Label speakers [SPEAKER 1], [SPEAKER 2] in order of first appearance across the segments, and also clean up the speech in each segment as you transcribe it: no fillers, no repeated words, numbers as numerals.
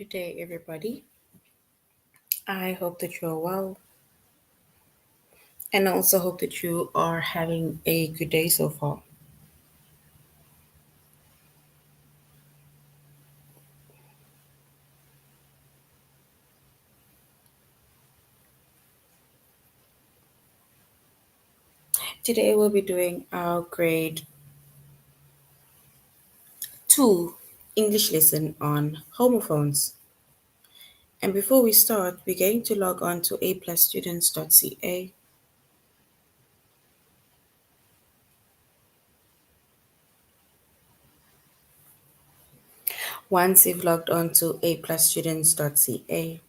[SPEAKER 1] Good day, everybody. I hope that you are well, and I also hope that you are having a good day so far. Today, we'll be doing our grade 2 English lesson on homophones. And before we start, we're going to log on to aplusstudents.ca. Once you've logged on to aplusstudents.ca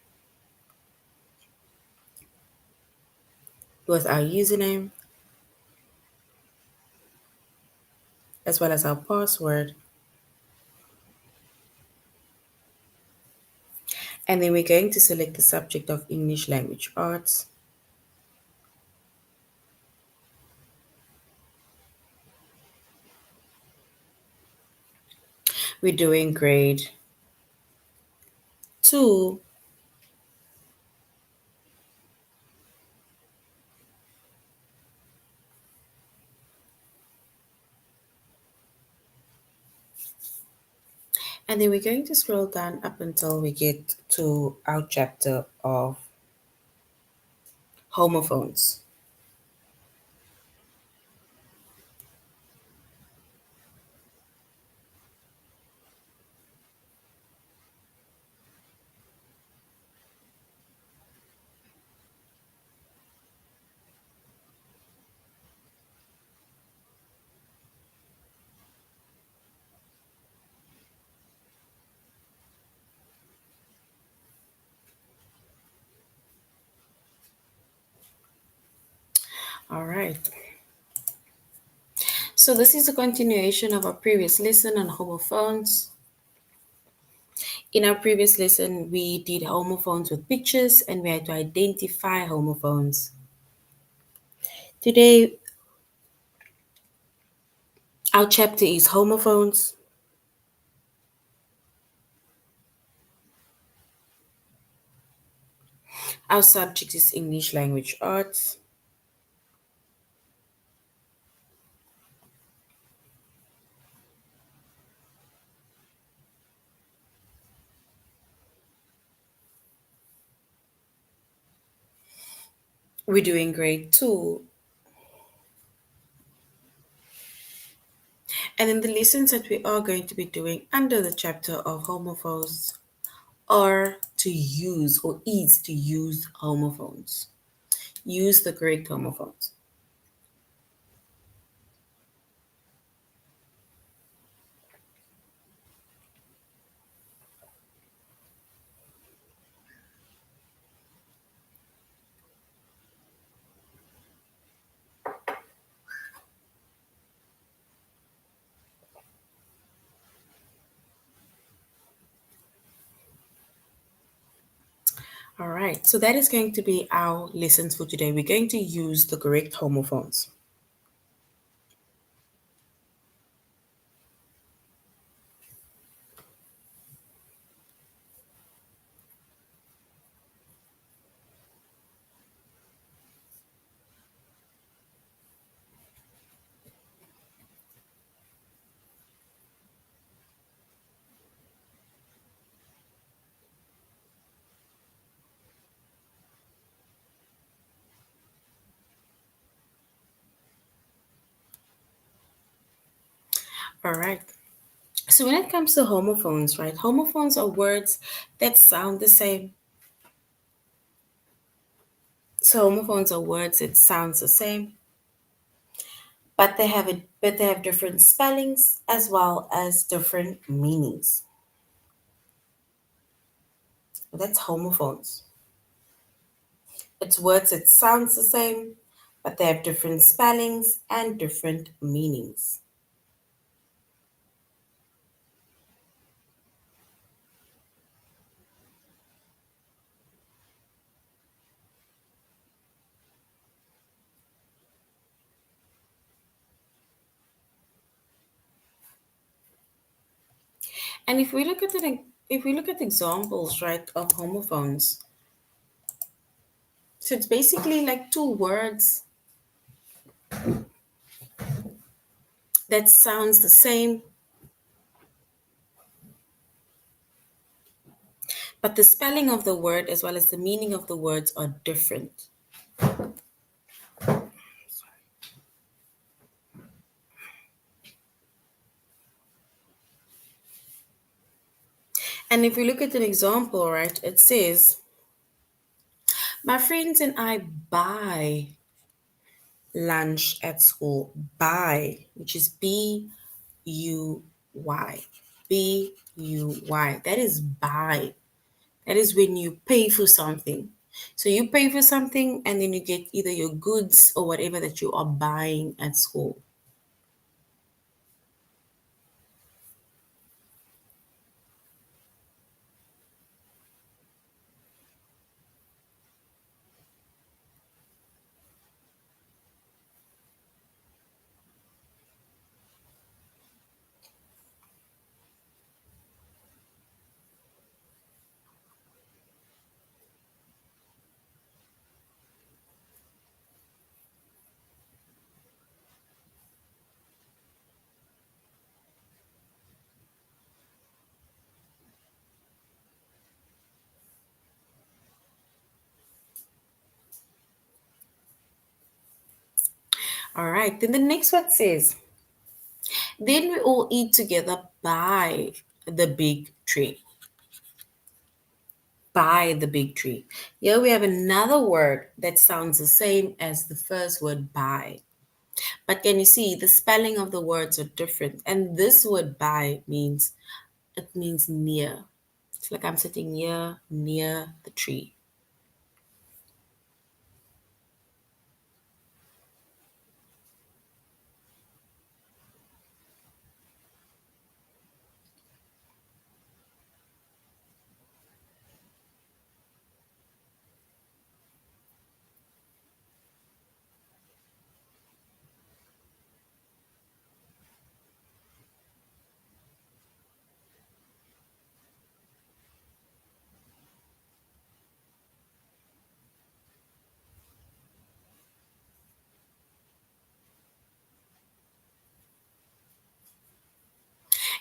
[SPEAKER 1] with our username as well as our password, and then we're going to select the subject of English Language Arts. We're doing grade 2, and then we're going to scroll down up until we get to our chapter of homophones. All right. So this is a continuation of our previous lesson on homophones. In our previous lesson, we did homophones with pictures and we had to identify homophones. Today, our chapter is homophones. Our subject is English Language Arts. We're doing grade 2. And then the lessons that we are going to be doing under the chapter of homophones are to use or is to use homophones. Use the correct homophones. All right, so that is going to be our lessons for today. We're going to use the correct homophones. All right. So when it comes to homophones, right? Homophones are words that sound the same. So homophones are words that sounds the same, but they have different spellings as well as different meanings. That's homophones. It's words that sounds the same, but they have different spellings and different meanings. And if we look at it if we look at examples, right, of homophones, so it's basically like two words that sounds the same, but the spelling of the word as well as the meaning of the words are different. And if we look at an example, right, it says, my friends and I buy lunch at school. Buy, which is B-U-Y. B-U-Y. That is buy. That is when you pay for something. So you pay for something and then you get either your goods or whatever that you are buying at school. All right. Then the next one says, then we all eat together by the big tree. By the big tree. Here we have another word that sounds the same as the first word by. But can you see the spelling of the words are different? And this word by means it means near. It's like I'm sitting near the tree.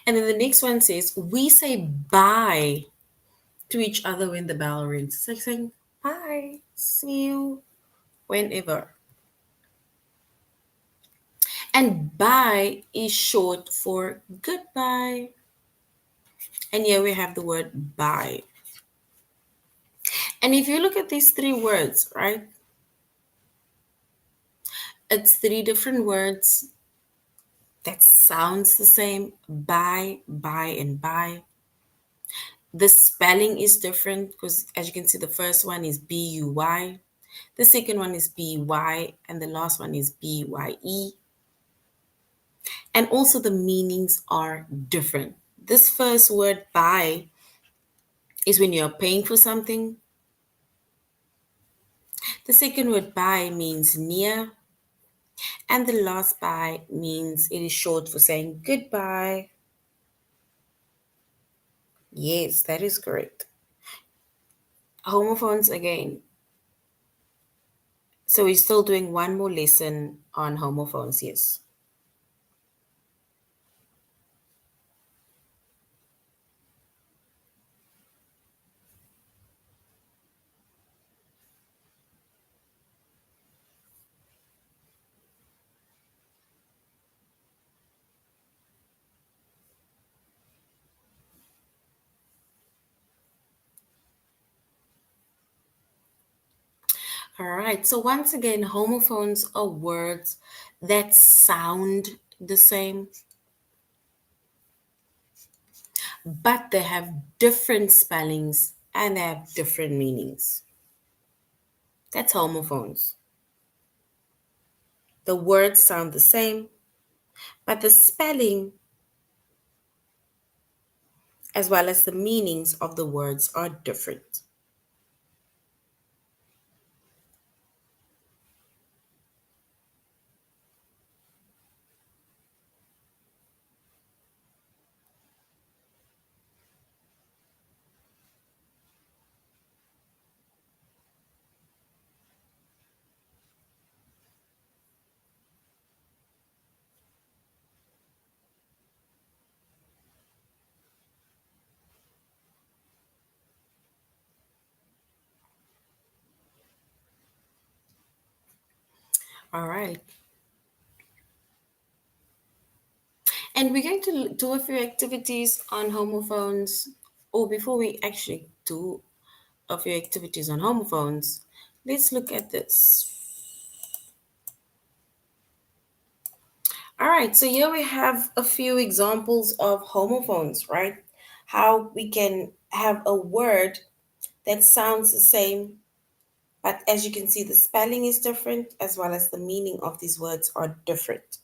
[SPEAKER 1] And then the next one says, we say bye to each other when the bell rings. It's like saying bye, see you whenever. And bye is short for goodbye. And here we have the word bye. And if you look at these three words, right? It's three different words that sounds the same. Buy, and buy. The spelling is different because as you can see, the first one is B-U-Y. The second one is B-Y. And the last one is B-Y-E. And also the meanings are different. This first word buy is when you're paying for something. The second word buy means near. And the last bye means it is short for saying goodbye. Yes, that is correct. Homophones again. So we're still doing one more lesson on homophones, yes. All right. So once again, homophones are words that sound the same, but they have different spellings and they have different meanings. That's homophones. The words sound the same, but the spelling as well as the meanings of the words are different. All right. And we're going to do a few activities on homophones. Or before we actually do a few activities on homophones, let's look at this. All right, so here we have a few examples of homophones, right? How we can have a word that sounds the same, but as you can see, the spelling is different as well as the meaning of these words are different.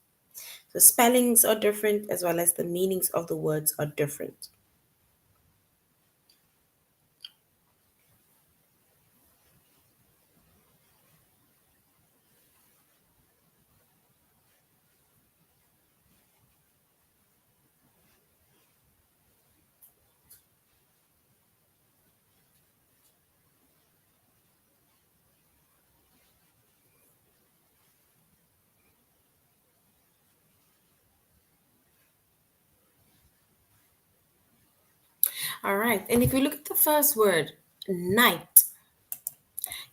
[SPEAKER 1] The spellings are different as well as the meanings of the words are different. All right, and if you look at the first word, night,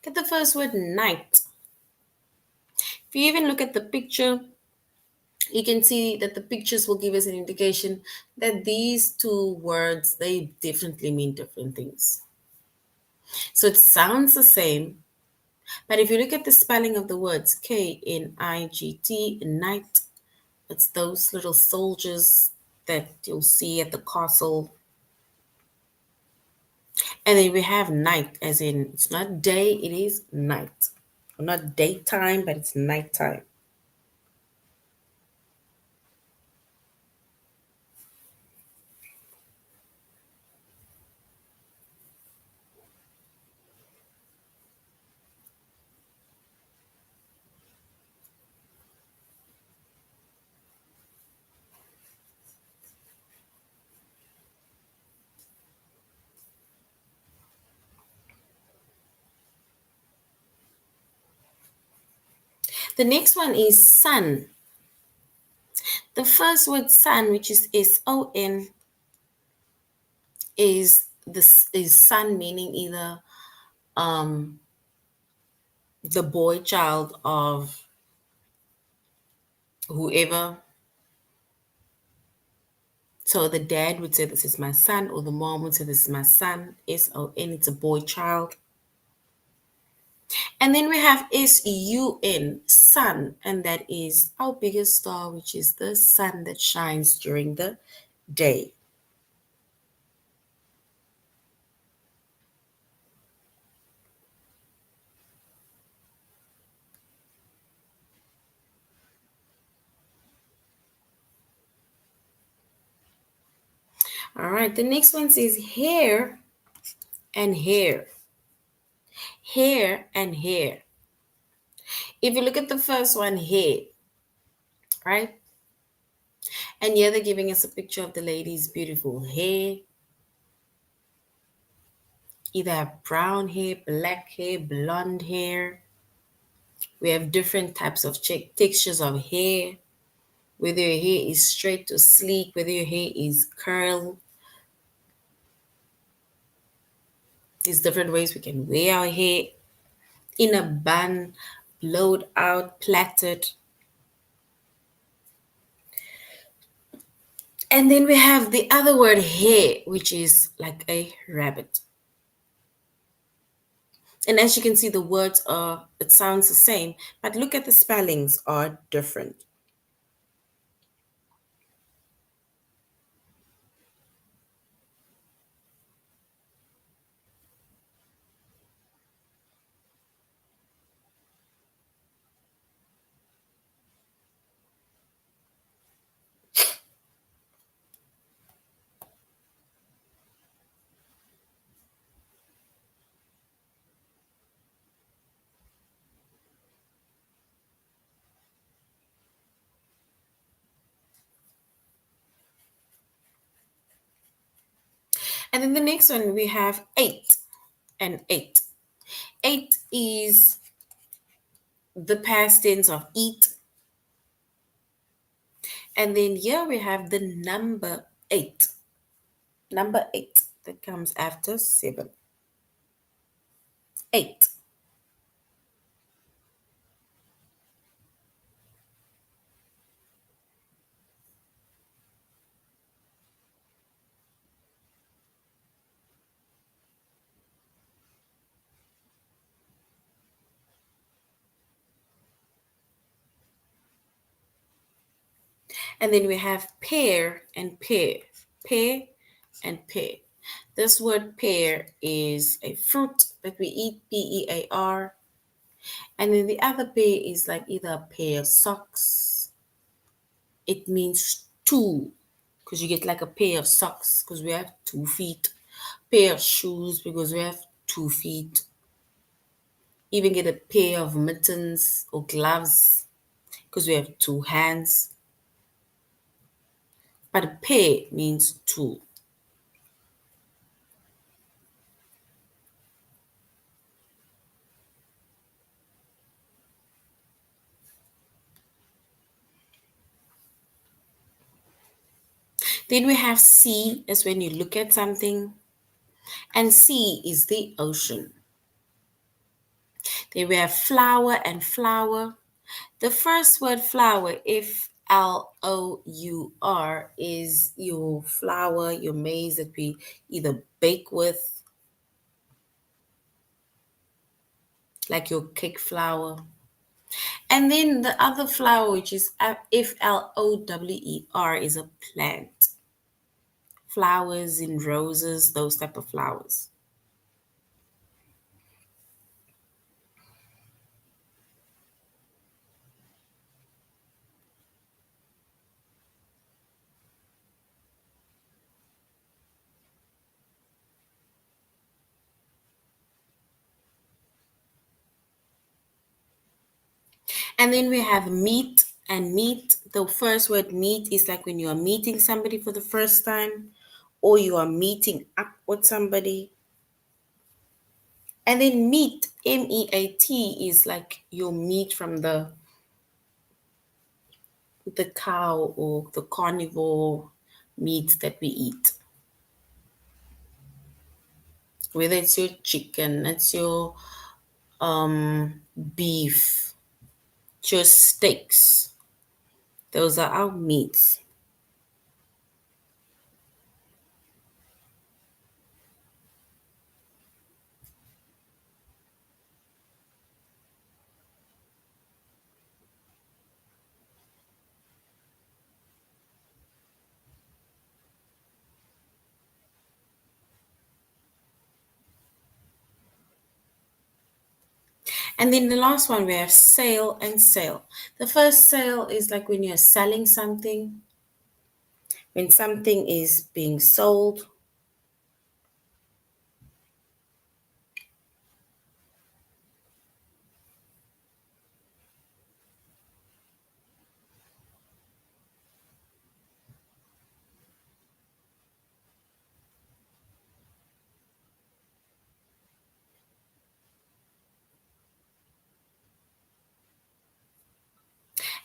[SPEAKER 1] get the first word night. If you even look at the picture, you can see that the pictures will give us an indication that these two words, they definitely mean different things. So it sounds the same, but if you look at the spelling of the words K-N-I-G-T, night, it's those little soldiers that you'll see at the castle. And then we have night, as in it's not day, it is night. Not daytime, but it's nighttime. The next one is sun. The first word sun, which is S-O-N, is son, meaning either um the boy child of whoever. So the dad would say this is my son, or the mom would say this is my son. S-O-N, it's a boy child. And then we have S-U-N, sun, and that is our biggest star, which is the sun that shines during the day. All right, the next one says hair and hair. Hair and hair. If you look at the first one, hair, right? And here they're giving us a picture of the lady's beautiful hair. Either have brown hair, black hair, blonde hair. We have different types of textures of hair. Whether your hair is straight or sleek, whether your hair is curled. There's different ways we can wear our hair. In a bun, blowed out, plaited. And then we have the other word hair, which is like a rabbit. And as you can see, the words are, it sounds the same, but look at the spellings are different. And then the next one, we have eight and eight. Eight is the past tense of eat. And then here we have the number eight. Number eight that comes after seven. Eight. And then we have pair and pear. Pear and pear. This word pear is a fruit that we eat, Pear. And then the other pair is like either a pair of socks. It means two, because you get like a pair of socks because we have 2 feet. Pair of shoes because we have 2 feet. Even get a pair of mittens or gloves because we have 2 hands. But a pair means two. Then we have sea is when you look at something, and sea is the ocean. Then we have flower and flower. The first word flour, Flour, is your flour, your maize that we either bake with, like your cake flour. And then the other flower, which is Flower, is a plant. Flowers in roses, those type of flowers. And then we have meet and meet. The first word meet is like when you are meeting somebody for the first time or you are meeting up with somebody. And then meat, meat, is like your meat from the cow or the carnivore meat that we eat. Whether it's your chicken, it's your beef, it's your steaks. Those are our meats. And then the last one we have sale and sale. The first sale is like when you're selling something, when something is being sold.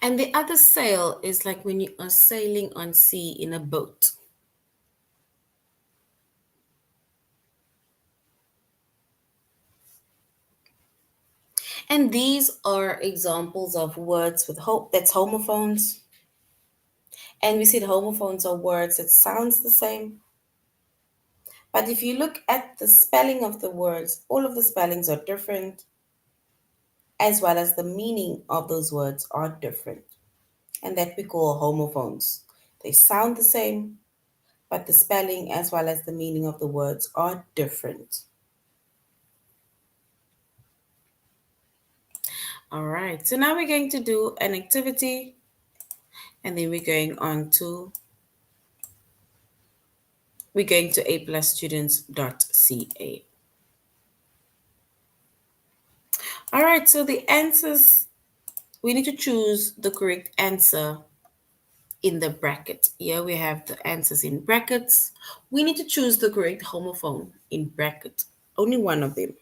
[SPEAKER 1] And the other sail is like when you are sailing on sea in a boat. And these are examples of words with hope that's homophones. And we see the homophones are words that sounds the same. But if you look at the spelling of the words, all of the spellings are different, as well as the meaning of those words are different. And that we call homophones. They sound the same, but the spelling as well as the meaning of the words are different. All right, so now we're going to do an activity and then we're going to aplusstudents.ca. All right, so the answers, we need to choose the correct answer in the bracket. Here we have the answers in brackets. We need to choose the correct homophone in bracket. Only one of them.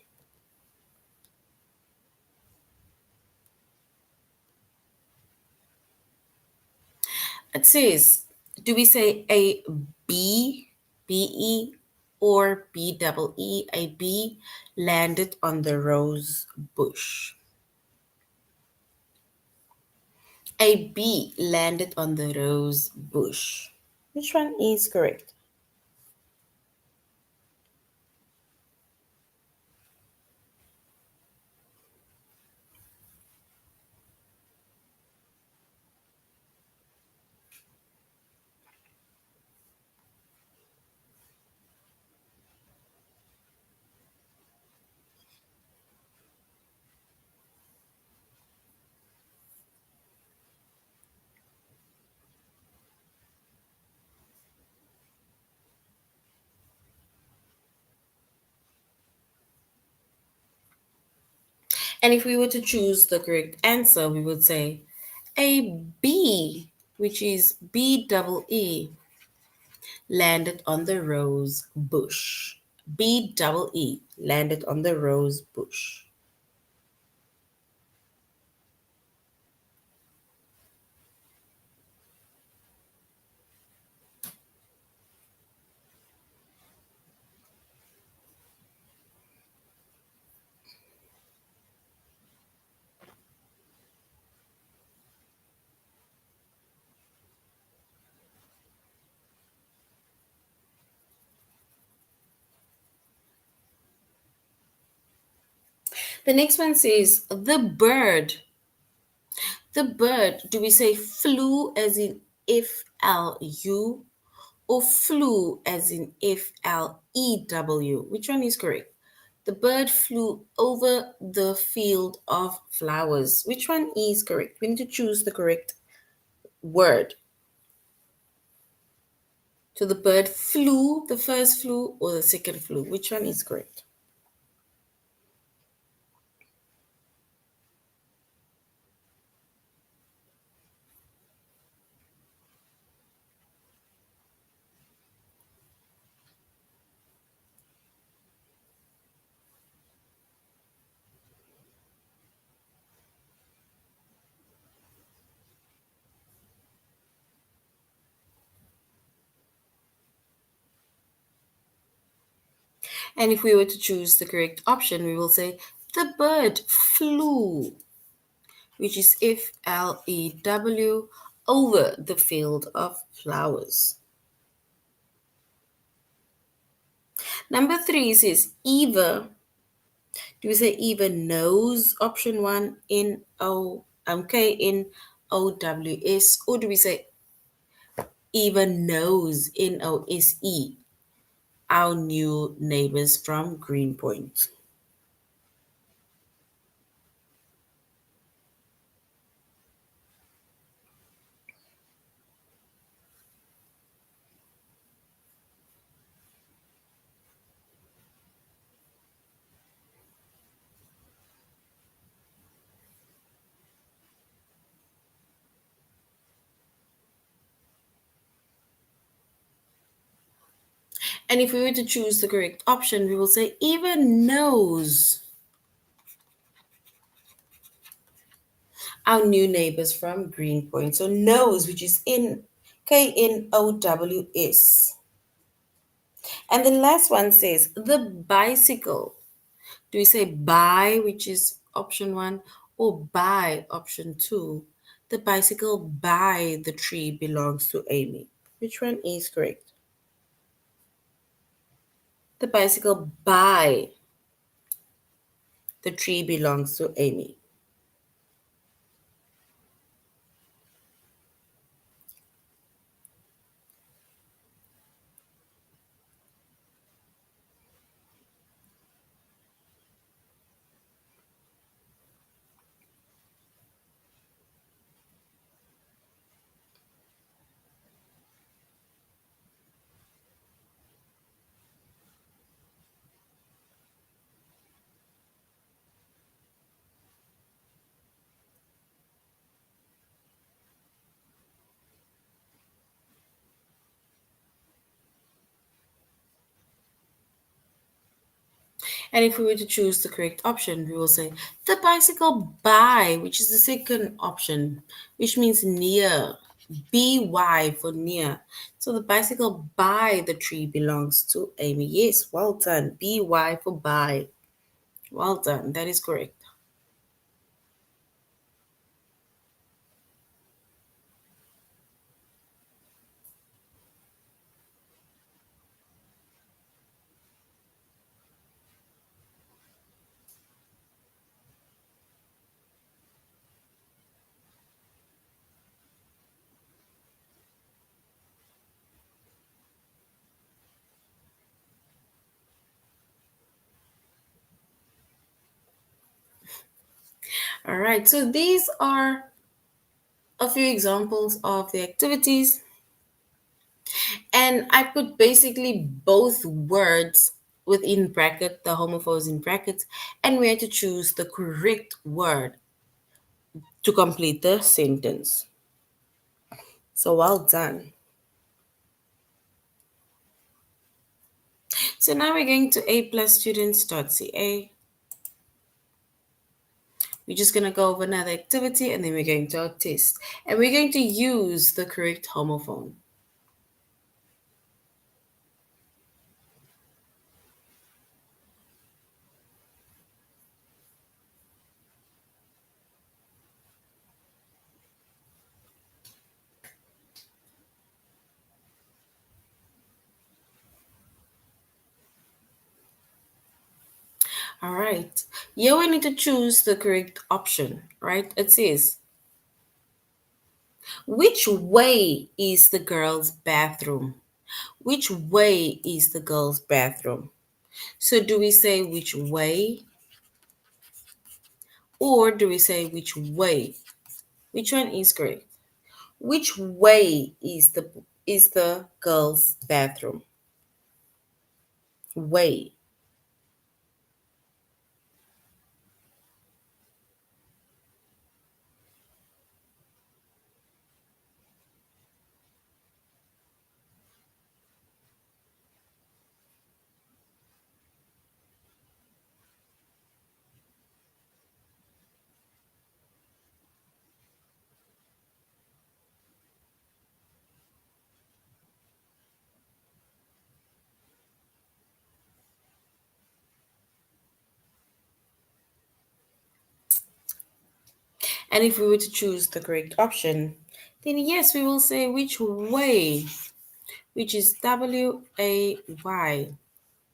[SPEAKER 1] It says, do we say a B, B-E, or B-double-E? A bee landed on the rose bush. A bee landed on the rose bush. Which one is correct? And if we were to choose the correct answer, we would say a bee, which is B double E, landed on the rose bush. B double E landed on the rose bush. The next one says the bird, do we say flew as in FLU or flew as in FLEW? Which one is correct? The bird flew over the field of flowers. Which one is correct? We need to choose the correct word. So the bird flew, the first flew, or the second flew. Which one is correct? And if we were to choose the correct option, we will say the bird flew, which is FLEW, over the field of flowers. Number three says Eva. Do we say Eva knows? Option one, KNOWS, or do we say Eva knows, NOSE, our new neighbors from Greenpoint? And if we were to choose the correct option, we will say Eva knows, our new neighbors from Greenpoint. So knows, which is in KNOWS. And the last one says the bicycle. Do we say by, which is option one, or by, option two? The bicycle by the tree belongs to Amy. Which one is correct? The bicycle by the tree belongs to Amy. And if we were to choose the correct option, we will say the bicycle by, which is the second option, which means near. BY for near. So the bicycle by the tree belongs to Amy. Yes, well done. BY for by. Well done. That is correct. All right. So these are a few examples of the activities. And I put basically both words within bracket, the homophones in brackets, and we had to choose the correct word to complete the sentence. So well done. So now we're going to aplusstudents.ca. We're just going to go over another activity and then we're going to our test. And we're going to use the correct homophone. All right. Here we need to choose the correct option, right? It says, which way is the girl's bathroom? Which way is the girl's bathroom? So do we say which way or do we say which way? Which one is correct? Which way is the girl's bathroom? Way. And if we were to choose the correct option, then yes, we will say which way, which is WAY,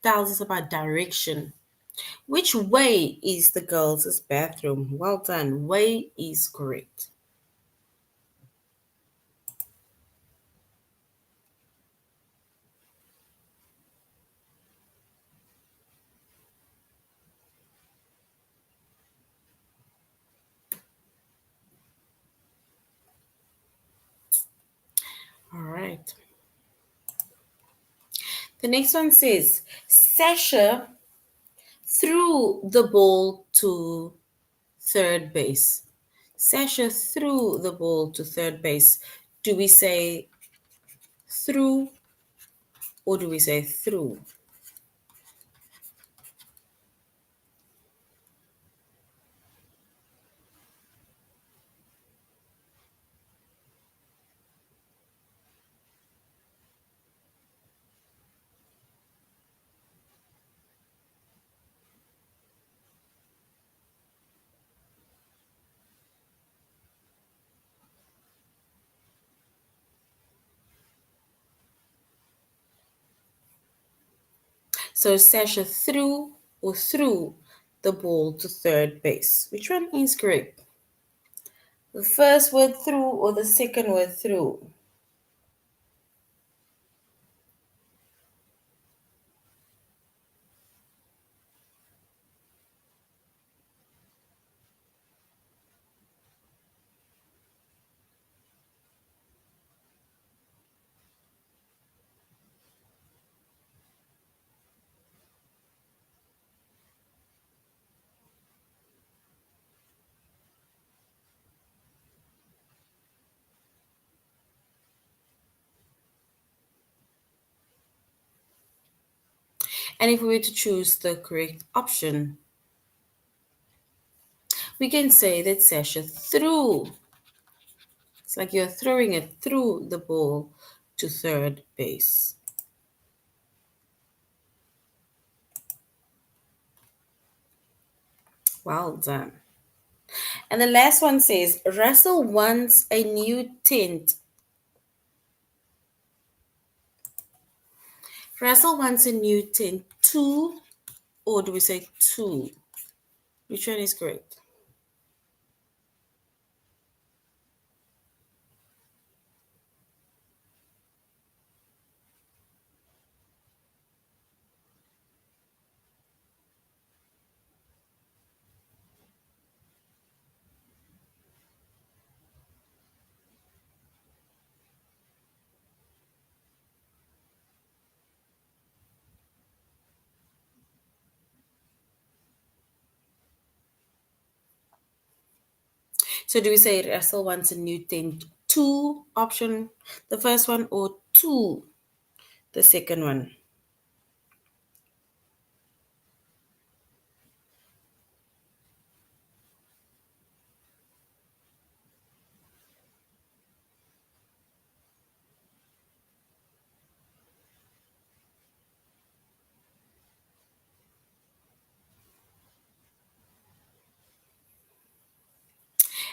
[SPEAKER 1] tells us about direction. Which way is the girls' bathroom? Well done. Way is correct. All right. The next one says Sasha threw the ball to third base. Sasha threw the ball to third base. Do we say through or do we say through? So Sasha threw the ball to third base. Which one is correct? The first word through or the second word through? And if we were to choose the correct option, we can say that Sasha threw. It's like you're throwing it through the ball to third base. Well done. And the last one says Russell wants a new tent. Russell wants a new tent too, or do we say two? Which one is correct? So do we say Russell wants a new tent? Two option, the first one, or two, the second one?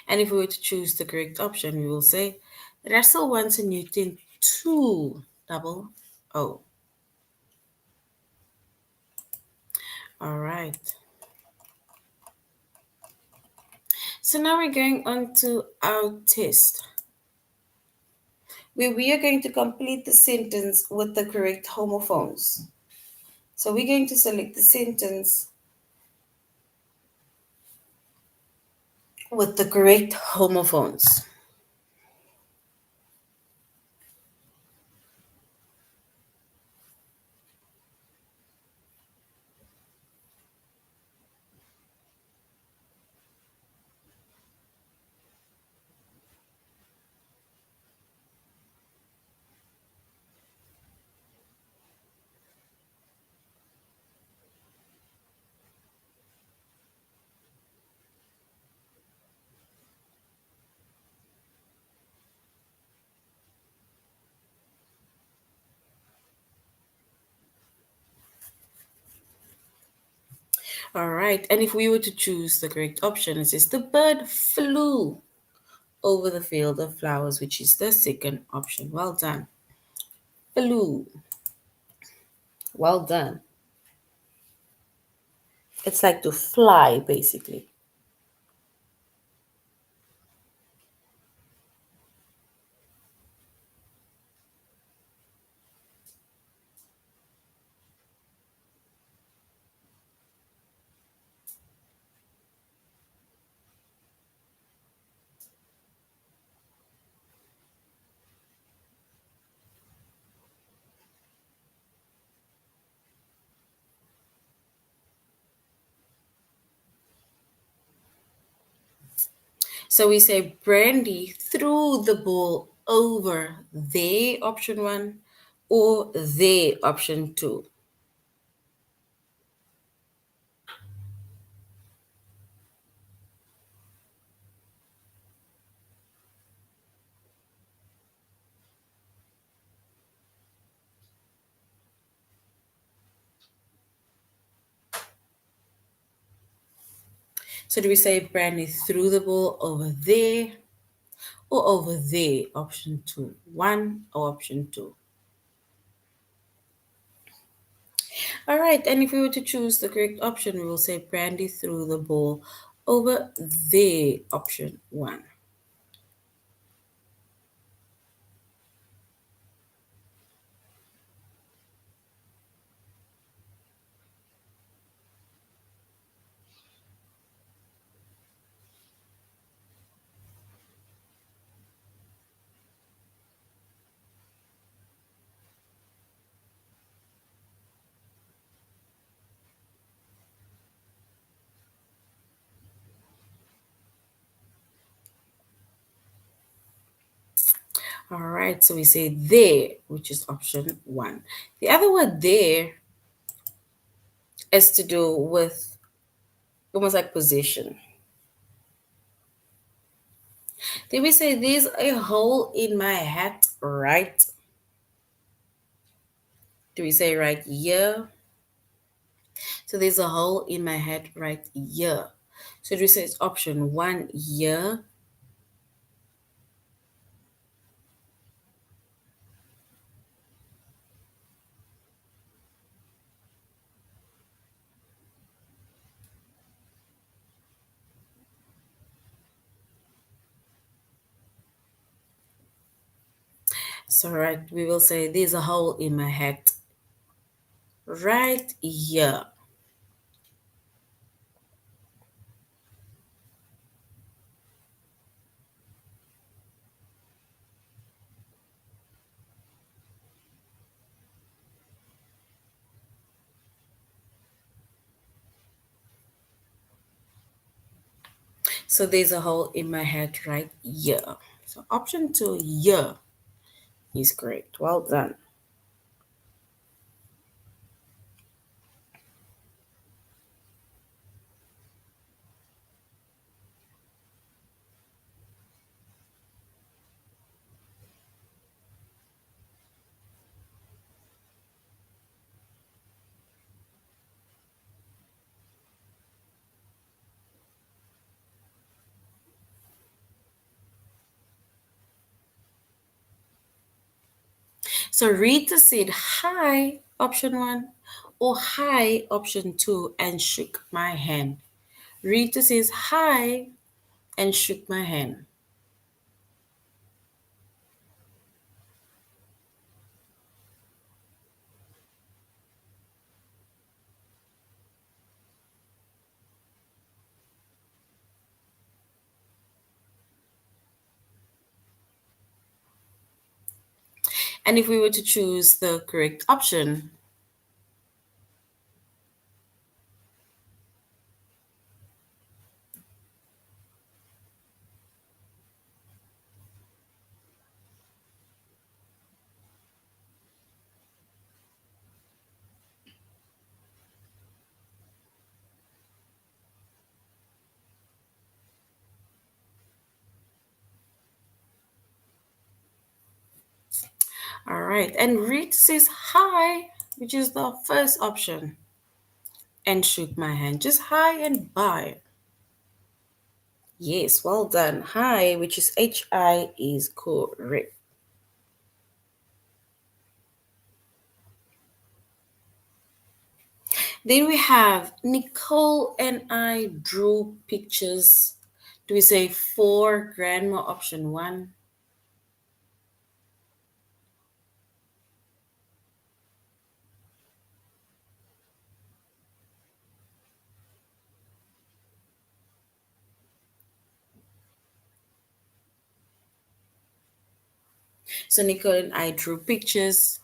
[SPEAKER 1] And if we were to choose the correct option, we will say Russell wants a new tent. Two, double O. All right. So now we're going on to our test, where we are going to complete the sentence with the correct homophones. So we're going to select the sentence with the correct homophones. All right. And if we were to choose the correct option, it says the bird flew over the field of flowers, which is the second option. Well done. Flew. Well done. It's like to fly, basically. So we say Brandy threw the ball over their option one or their option two. So do we say Brandy threw the ball over there or over there? Option two. One or option two. All right, and if we were to choose the correct option, we will say Brandy threw the ball over the option one. All right, so we say there, which is option one. The other word there is to do with almost like position. Then we say there's a hole in my hat, right? Do we say right here? So there's a hole in my hat right here. So do we say it's option one here? So right, we will say there's a hole in my hat right here. So there's a hole in my head right here. So option two, yeah, is correct. Well done. So Rita said hi, option one, or hi, option two, and shook my hand. Rita says hi and shook my hand. And if we were to choose the correct option, all right. And Rita says hi, which is the first option, and shook my hand. Just hi and bye. Yes, well done. Hi, which is HI, is correct. Then we have Nicole and I drew pictures. Do we say for grandma option one? So Nicole and I drew pictures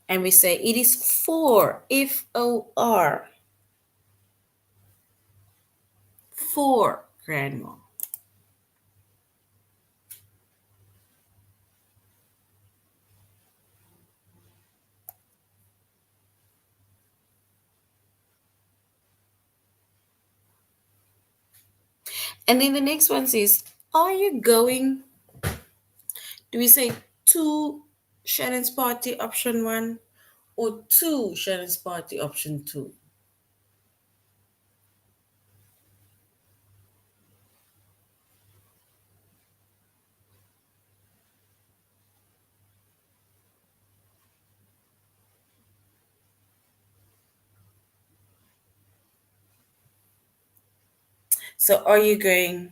[SPEAKER 1] and we say it is for FOR for grandma. And then the next one says, are you going? Do we say to Shannon's party option one or to Shannon's party option two? So are you going?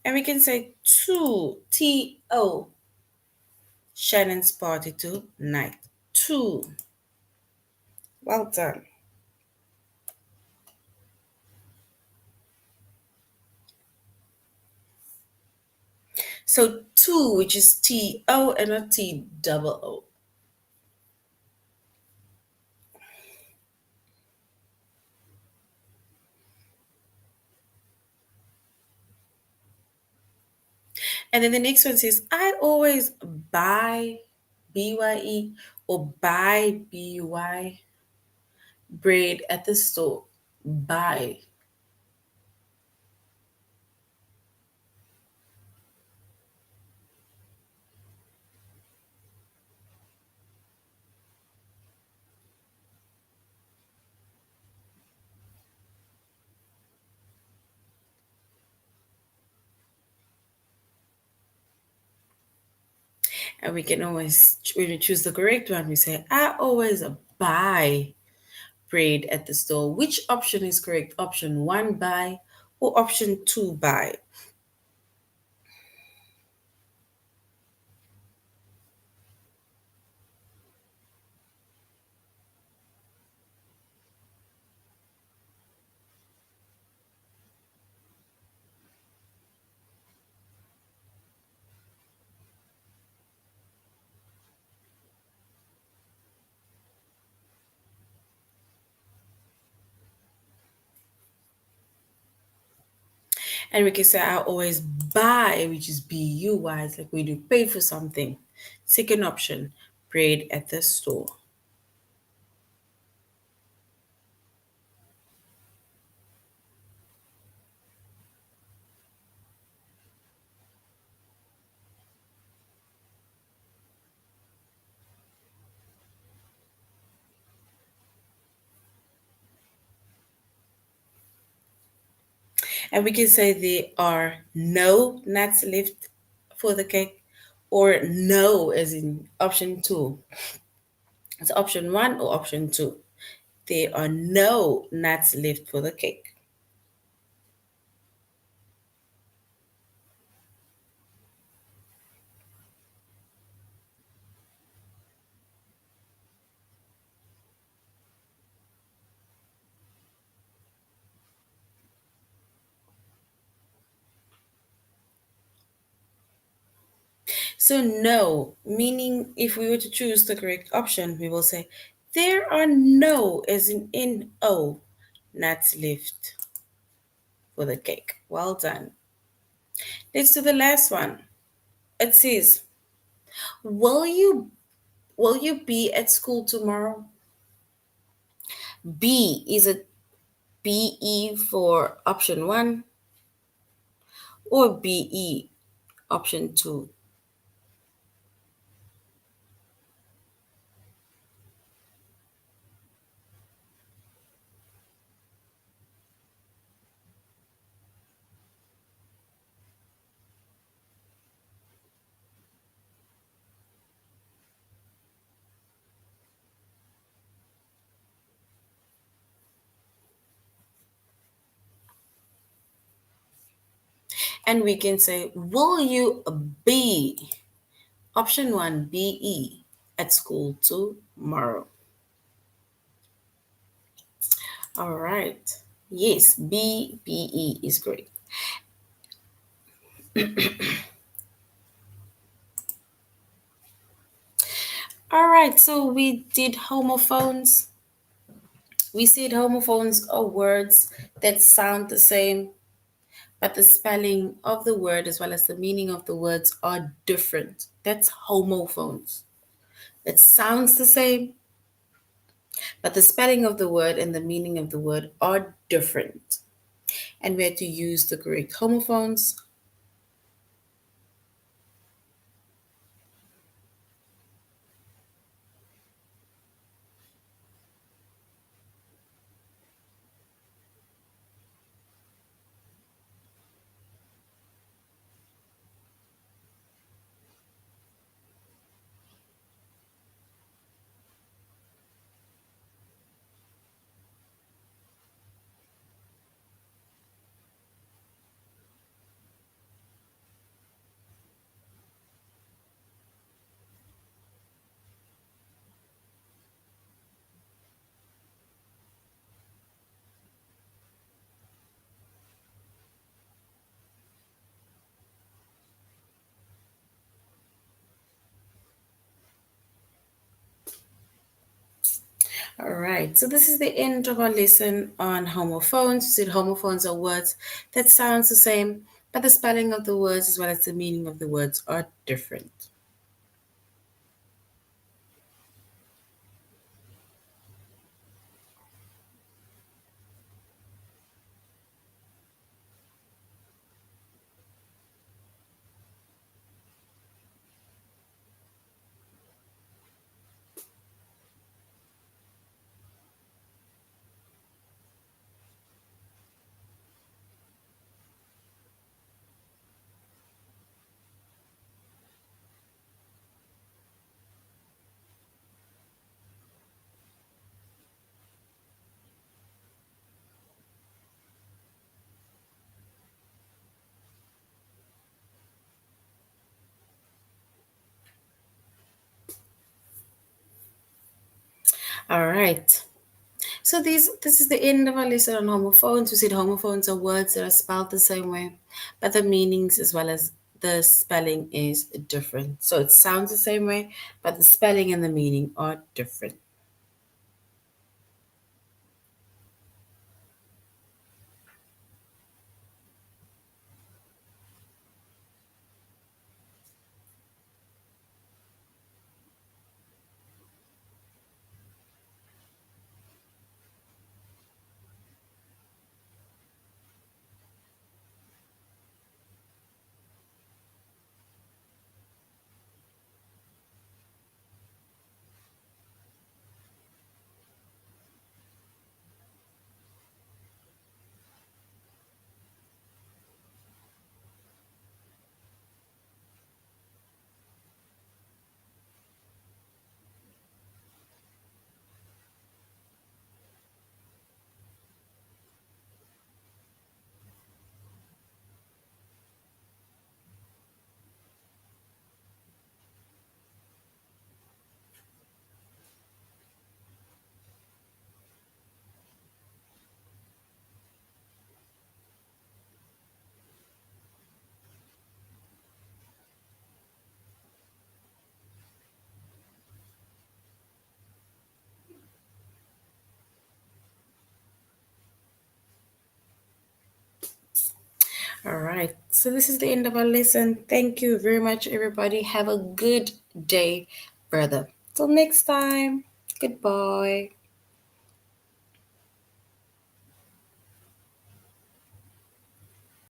[SPEAKER 1] And we can say to TO Shannon's party tonight. Two. Well done. So two, which is TO and not T double O. And then the next one says, I always buy BYE or buy BY bread at the store. Buy. And we can always, when we choose the correct one, we say, I always buy bread at the store. Which option is correct? Option one, buy, or option two, buy? And we can say I always buy, which is B-U-Y, it's like we do pay for something. Second option, bread at the store. And we can say there are no nuts left for the cake, or no as in option two. It's option one or option two. There are no nuts left for the cake. So no, meaning if we were to choose the correct option, we will say there are no as in N-O nuts left for the cake. Well done. Let's do the last one. It says, Will you be at school tomorrow? B, is it BE for option one or BE option two? And we can say, will you be option one BE at school tomorrow? All right. Yes, BE is great. All right, so we did homophones. We said homophones are words that sound the same, but the spelling of the word as well as the meaning of the words are different. That's homophones. It sounds the same, but the spelling of the word and the meaning of the word are different. And we had to use the correct homophones. All right, so this is the end of our lesson on homophones. We said homophones are words that sounds the same, but the spelling of the words as well as the meaning of the words are different. All right. So this is the end of our lesson on homophones. We said homophones are words that are spelled the same way, but the meanings as well as the spelling is different. So it sounds the same way, but the spelling and the meaning are different. All right. So this is the end of our lesson. Thank you very much, everybody. Have a good day, brother. Till next time. Goodbye.